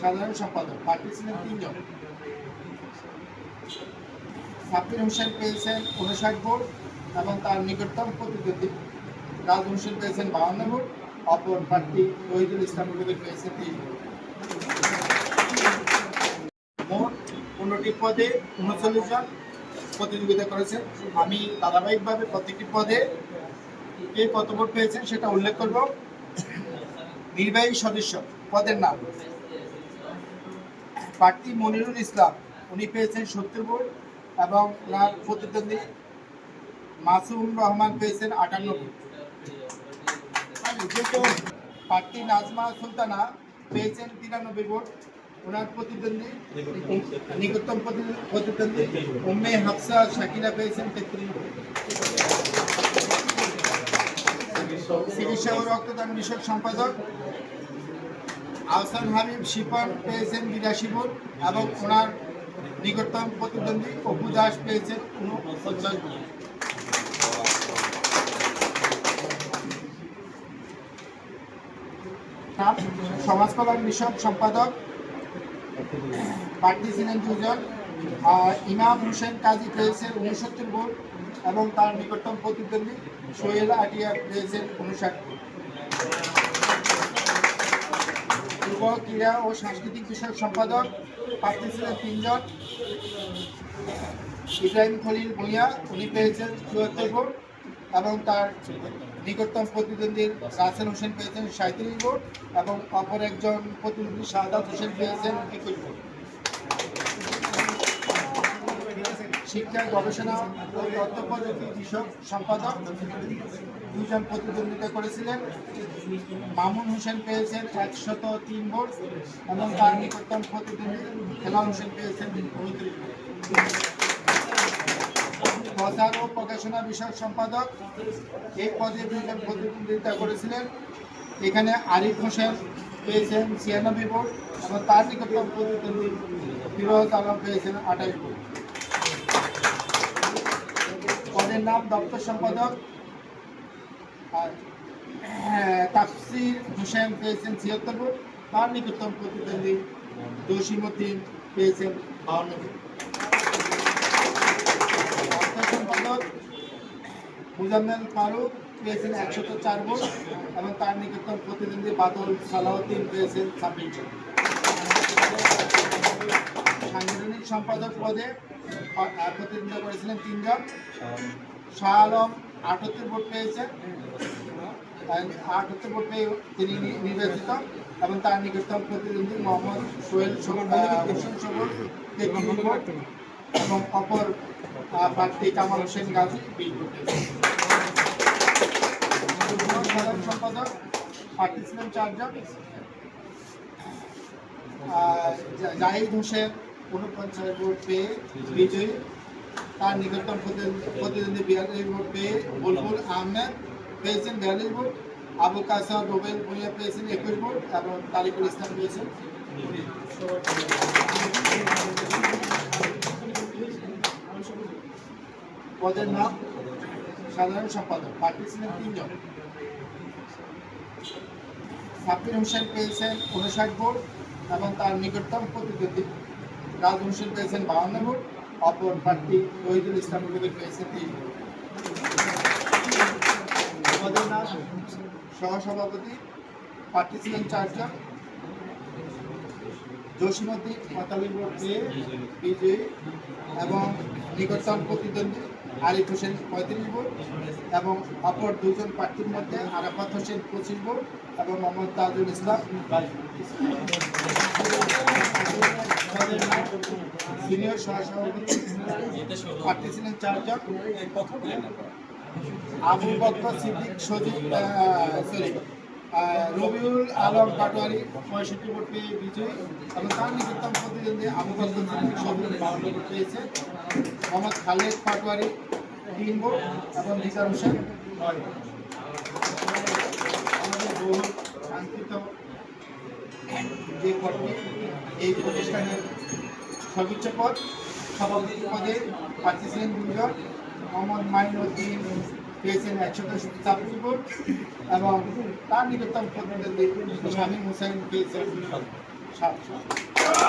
সাধারণ সম্পাদক প্রার্থী ছিলেন 3 জন। সাব্বির হোসেন পেয়েছেন 59 ভোট এবং তার নিকটতম প্রতিদ্বন্দ্বী রাজ হোসেন পেয়েছেন 52 ভোট। অপর প্রার্থী রহিদুল ইসলাম রুবেল পেয়েছেন 30 ভোট। মোট 15টি পদে 39 জন প্রতিযোগিতা করেছেন। আমি ধারাবাহিকভাবে প্রত্যেকটি পদে কে কত ভোট পেয়েছেন সেটা উল্লেখ করব। নির্বাহী সদস্য পদের নাম: প্রার্থী মনিরুল ইসলাম, উনি পেয়েছেন 70 ভোট এবং ওনার প্রতিদ্বন্দ্বী মাসুম রহমান পেয়েছেন 58 ভোট। প্রার্থী নাজমা সুলতানা পেয়েছেন 93 ভোট, ওনার প্রতিদ্বন্দ্বী নিকটতম প্রতিদ্বন্দ্বী উম্মে হাফসা শাকিলা পেয়েছেন 33 ভোট। চিকিৎসা ও রক্তদান বিষয়ক সম্পাদক আহসান হাবিব শিপন পেয়েছেন 82 ভোট এবং ওনার নিকটতম প্রতিদ্বন্দ্বী অপু দাস পেয়েছেন 49 ভোট। সমাজ কল্যাণ বিষয়ক সম্পাদক প্রার্থী ছিলেন 2 জন। ইমাম হোসেন কাজী পেয়েছেন 69 ভোট এবং তার নিকটতম প্রতিদ্বন্দ্বী সোহেল আটিয়া পেয়েছেন 59 ভোট। যুব ক্রীড়া ও সাংস্কৃতিক বিষয়ক সম্পাদক প্রার্থী ছিলেন 3 জন। ইব্রাহিম খলিল ভূঁইয়া, উনি পেয়েছেন 74 ভোট এবং তার নিকটতম প্রতিদ্বন্দ্বী রাসেল হোসেন পেয়েছেন 37 ভোট এবং অপর একজন প্রতিদ্বন্দ্বী শাহাদাত হোসেন পেয়েছেন 21 ভোট। শিক্ষা গবেষণা ও তথ্য প্রযুক্তি বিষয়ক সম্পাদক 2 জন প্রতিদ্বন্দ্বিতা করেছিলেন। মামুন হোসেন পেয়েছেন 103 ভোট এবং তার নিকটতম প্রতিদ্বন্দ্বী হেলাল হোসেন পেয়েছেন 29 ভোট। প্রচার ও প্রকাশনা বিষয়ক সম্পাদক এই পদে 2 জন প্রতিদ্বন্দ্বিতা করেছিলেন। এখানে আরিফ হোসেন পেয়েছেন 96 ভোট এবং তার নিকটতম প্রতিদ্বন্দ্বী ফিরোজ আলম পেয়েছেন 28 ভোট। পদের নাম দপ্তর সম্পাদক তাফসির হোসেন পেয়েছেন 76 ভোট, তার নিকটতম প্রতিদ্বন্দ্বী জসিমউদ্দিন পেয়েছেন 52 ভোট। সম্পাদক মুজাম্মেল ফারুক পেয়েছেন 104 ভোট এবং তার নিকটতম প্রতিদ্বন্দ্বী বাদল সালাউদ্দিন পেয়েছেন 26 ভোট। সাংগঠনিক সম্পাদক পদে প্রতিদ্বন্দ্বিতা করেছিলেন 3 জন। শাহ আলম 78 ভোট পেয়েছেন, 78 ভোট পেয়ে তিনি নির্বাচিত এবং তার নিকটতম প্রতিদ্বন্দ্বী মোহাম্মদ সোহেল হোসেন সবল 33 ভোট এবং অপর প্রার্থী কামাল হোসেন গাজী 20 ভোট। সাধারণ সম্পাদক প্রার্থী ছিলেন 4 জন। জাহিদ হোসেন 49 ভোট পেয়ে বিজয়ী, তার নিকটতম প্রতিদ্বন্দ্বী 42 ভোট পেয়ে বুলবুল আহমেদ পেয়েছেন 42 ভোট। আবু কাসম রুবেল ভূঁইয়া পেয়েছেন 21 ভোট এবং তারিকুল ইসলাম পেয়েছেন। পদের নাম সাধারণ সম্পাদক প্রার্থী ছিলেন 3 জন। সাব্বির হোসেন পেয়েছেন 59 ভোট এবং তার নিকটতম প্রতিদ্বন্দ্বী রাজ হোসেন পেয়েছেন 52 ভোট। অপর প্রার্থী রহিদুল ইসলাম রুবেল পেয়েছেন 30 ভোট। পদের নাম সহসভাপতি প্রার্থী ছিলেন 4 জন। জসিমউদ্দিন 45 ভোট পেয়ে বিজয়ী এবং নিকটতম প্রতিদ্বন্দ্বী আরিফ হোসেন 35 ভোট এবং অপর 2 জন প্রার্থীর মধ্যে আরাফাত হোসেন 25 ভোট এবং মোহাম্মদ তাজুল ইসলাম 22 ভোট। সিনিয়র সহসভাপতি প্রার্থী ছিলেন 4 জন। আবু বকর সিদ্দিক রবিউল আলম পাটোয়ারি 65 ভোট পেয়ে বিজয়ী এবং তার নিকটতম প্রতিদ্বন্দ্বী আবু বকর সিদ্দিক 52 ভোট পেয়েছে। মোহাম্মদ খালেদ পাটোয়ারি 3 ভোট এবং নিজার হোসেন 9 ভোট। আমাদের বহু কাঙ্ক্ষিত যে পদটি, এই প্রতিষ্ঠানের সর্বোচ্চ পদ সভাপতি পদে প্রার্থী ছিলেন 2 জন। মোহাম্মদ মাইনুদ্দিন পেয়েছেন 126 ভোট এবং তার নিকটতম প্রতিদ্বন্দ্বী শামীম হুসাইন পেয়েছেন 700